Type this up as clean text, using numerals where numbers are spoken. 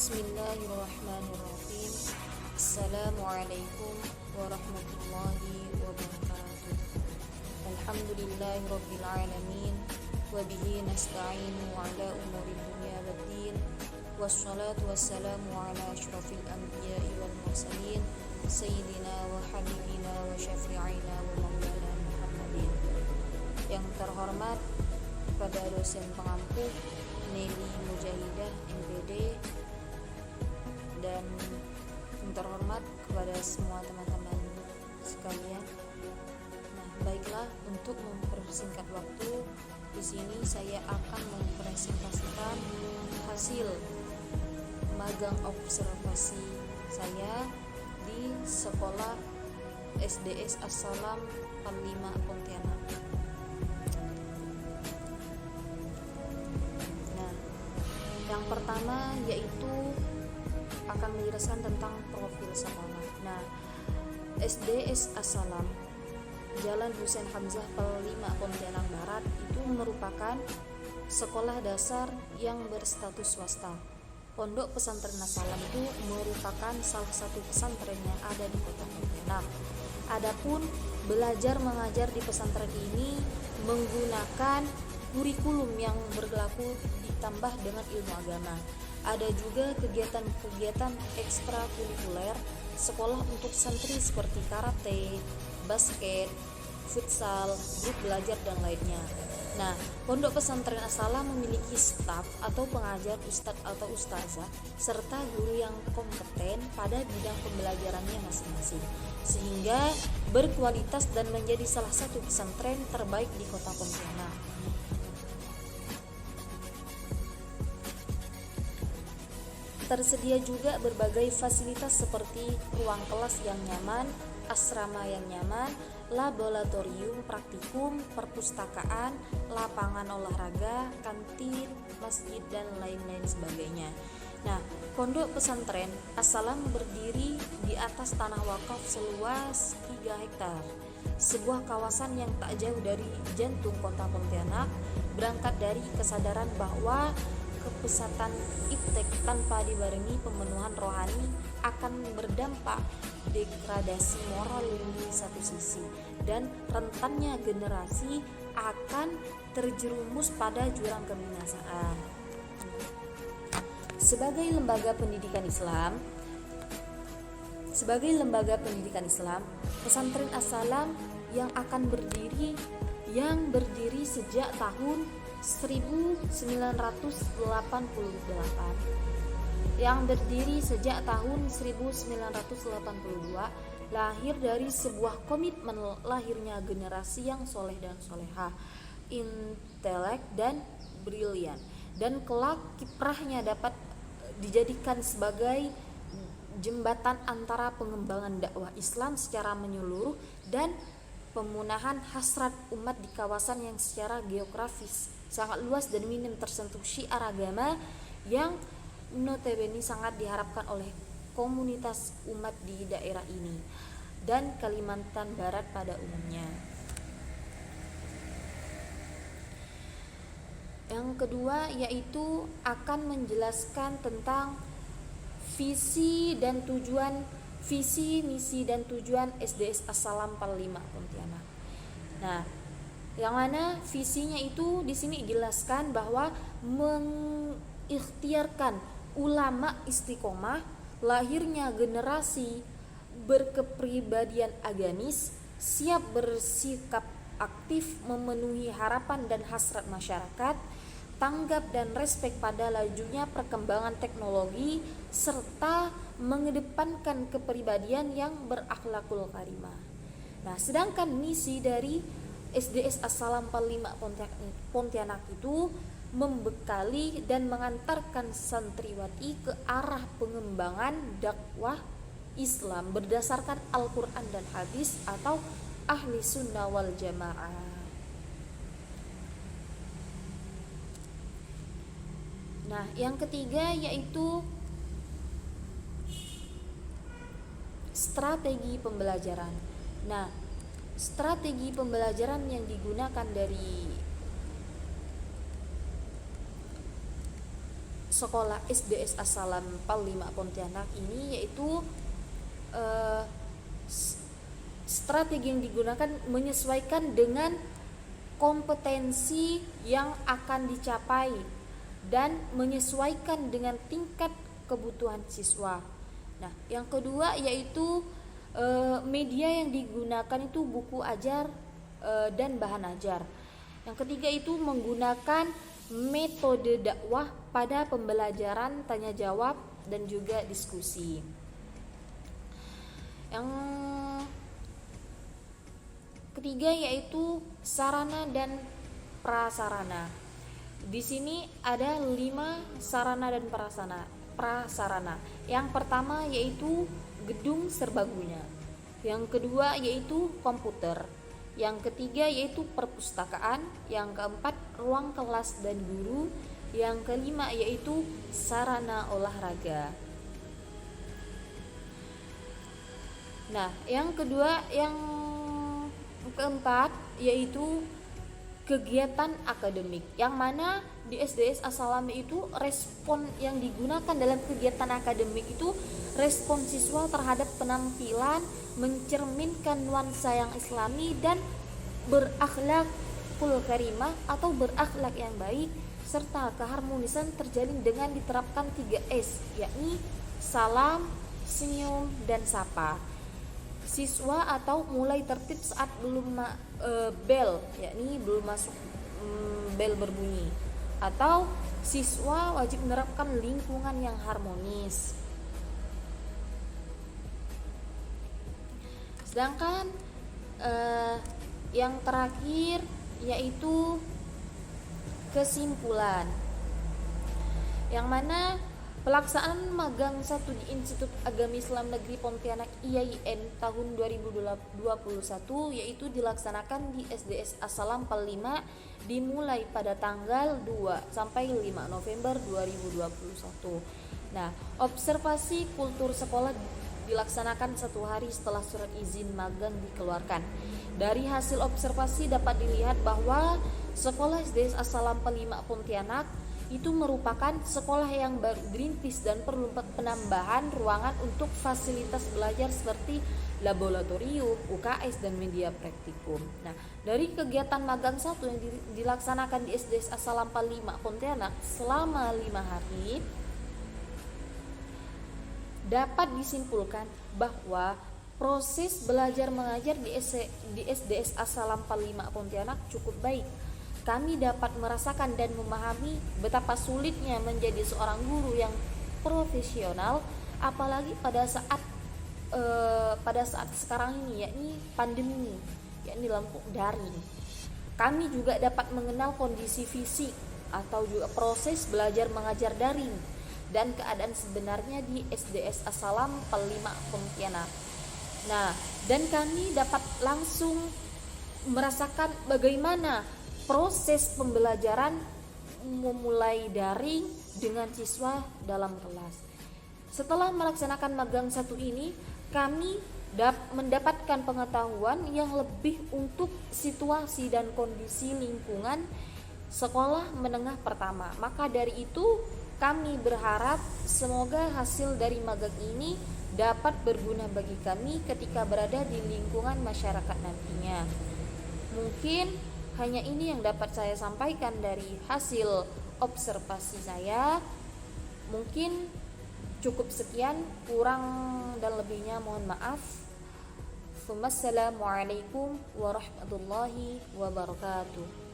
Bismillahirrahmanirrahim. Assalamualaikum warahmatullahi wabarakatuh. Alhamdulillahirabbil alamin wa bihi nasta'inu ala umuri dunya waddin. Wassalatu wassalamu ala asyrafil anbiya'i wal mursalin sayyidina wa habibina wa syafi'ina wa maulana Muhammadin. Yang terhormat kepada dosen pengampu Nelly Mujahidah MPD, dan yang terhormat kepada semua teman-teman sekalian. Nah, baiklah, untuk mempersingkat waktu, di sini saya akan mempresentasikan hasil magang observasi saya di sekolah SDS As-Salam Al-5 Pontianak. Nah, yang pertama yaitu akan menjelaskan tentang profil sekolah. Nah, SDS As-Salam Jalan Husein Hamzah Pel 5 Pontianak Barat itu merupakan sekolah dasar yang berstatus swasta. Pondok Pesantren As-Salam itu merupakan salah satu pesantren yang ada di Kota Pontianak. Adapun belajar mengajar di pesantren ini menggunakan kurikulum yang berlaku ditambah dengan ilmu agama. Ada juga kegiatan-kegiatan ekstrakurikuler sekolah untuk santri seperti karate, basket, futsal, grup belajar, dan lainnya. Nah, Pondok Pesantren As-Salam memiliki staf atau pengajar, ustadz atau ustazah, serta guru yang kompeten pada bidang pembelajarannya masing-masing, sehingga berkualitas dan menjadi salah satu pesantren terbaik di Kota Pontianak. Tersedia juga berbagai fasilitas seperti ruang kelas yang nyaman, asrama yang nyaman, laboratorium, praktikum, perpustakaan, lapangan olahraga, kantin, masjid, dan lain-lain sebagainya. Nah, Pondok Pesantren As-Salam berdiri di atas tanah wakaf seluas 3 hektar. Sebuah kawasan yang tak jauh dari jantung Kota Pontianak, berangkat dari kesadaran bahwa kepesatan iptek tanpa dibarengi pemenuhan rohani akan berdampak degradasi moral di satu sisi, dan rentannya generasi akan terjerumus pada jurang kebinasaan. Sebagai lembaga pendidikan Islam, Pesantren As-Salam yang berdiri sejak tahun 1982, lahir dari sebuah komitmen lahirnya generasi yang soleh dan solehah, intelek dan brilian, dan kelak kiprahnya dapat dijadikan sebagai jembatan antara pengembangan dakwah Islam secara menyeluruh dan pemunahan hasrat umat di kawasan yang secara geografis sangat luas dan minim tersentuh syiar agama yang notabene sangat diharapkan oleh komunitas umat di daerah ini dan Kalimantan Barat pada umumnya. Yang kedua yaitu akan menjelaskan tentang visi, misi dan tujuan SDS As-Salam Pel 5 Pontianak. Nah, yang mana visinya itu di sini dijelaskan bahwa mengikhtiarkan ulama istiqomah, lahirnya generasi berkepribadian agamis, siap bersikap aktif memenuhi harapan dan hasrat masyarakat, tanggap dan respek pada lajunya perkembangan teknologi, serta mengedepankan kepribadian yang berakhlakul karimah. Nah, sedangkan misi dari SDS As-Salam Pel 5 Pontianak itu membekali dan mengantarkan santriwati ke arah pengembangan dakwah Islam berdasarkan Al-Quran dan Hadis atau Ahli Sunnah wal Jamaah. Nah, yang ketiga yaitu strategi pembelajaran. Nah, strategi pembelajaran yang digunakan dari sekolah SDS As-Salam PAL 5 Pontianak ini yaitu strategi yang digunakan menyesuaikan dengan kompetensi yang akan dicapai dan menyesuaikan dengan tingkat kebutuhan siswa. Nah, yang kedua yaitu media yang digunakan itu buku ajar dan bahan ajar. Yang ketiga itu menggunakan metode dakwah pada pembelajaran tanya jawab dan juga diskusi. Yang ketiga yaitu sarana dan prasarana. Di sini ada 5 sarana dan prasarana. Yang pertama yaitu gedung serbaguna. Yang kedua yaitu komputer. Yang ketiga yaitu perpustakaan. Yang keempat ruang kelas dan guru. Yang kelima yaitu sarana olahraga. Nah, yang keempat yaitu kegiatan akademik, yang mana di SDS As-Salam itu respon yang digunakan dalam kegiatan akademik itu respon siswa terhadap penampilan mencerminkan nuansa yang islami dan berakhlakul karimah atau berakhlak yang baik, serta keharmonisan terjalin dengan diterapkan 3S, yakni salam, senyum, dan sapa. Siswa atau mulai tertib saat belum bel, yakni belum masuk bel berbunyi, atau siswa wajib menerapkan lingkungan yang harmonis. Sedangkan yang terakhir yaitu kesimpulan, yang mana pelaksanaan magang 1 di Institut Agama Islam Negeri Pontianak IAIN tahun 2021 yaitu dilaksanakan di SDS As-Salam PAL 5 dimulai pada tanggal 2 sampai 5 November 2021. Nah, observasi kultur sekolah dilaksanakan 1 hari setelah surat izin magang dikeluarkan. Dari hasil observasi dapat dilihat bahwa sekolah SDS As-Salam PAL 5 Pontianak itu merupakan sekolah yang baru dirintis dan perlu penambahan ruangan untuk fasilitas belajar seperti laboratorium, UKS, dan media praktikum. Nah, dari kegiatan magang 1 yang dilaksanakan di SDS As-Salam PAL 5 Pontianak selama 5 hari, dapat disimpulkan bahwa proses belajar mengajar di SDS As-Salam PAL 5 Pontianak cukup baik. Kami dapat merasakan dan memahami betapa sulitnya menjadi seorang guru yang profesional, apalagi pada saat sekarang ini, yakni pandemi, yakni dalam daring. Kami juga dapat mengenal kondisi fisik atau juga proses belajar mengajar daring dan keadaan sebenarnya di SDS As-Salam PAL 5 Pontianak. Nah, dan kami dapat langsung merasakan bagaimana proses pembelajaran memulai daring dengan siswa dalam kelas. Setelah melaksanakan magang 1 ini, kami mendapatkan pengetahuan yang lebih untuk situasi dan kondisi lingkungan sekolah menengah pertama. Maka dari itu, kami berharap semoga hasil dari magang ini dapat berguna bagi kami ketika berada di lingkungan masyarakat nantinya. Mungkin hanya ini yang dapat saya sampaikan dari hasil observasi saya. Mungkin cukup sekian, kurang dan lebihnya mohon maaf. Wassalamualaikum warahmatullahi wabarakatuh.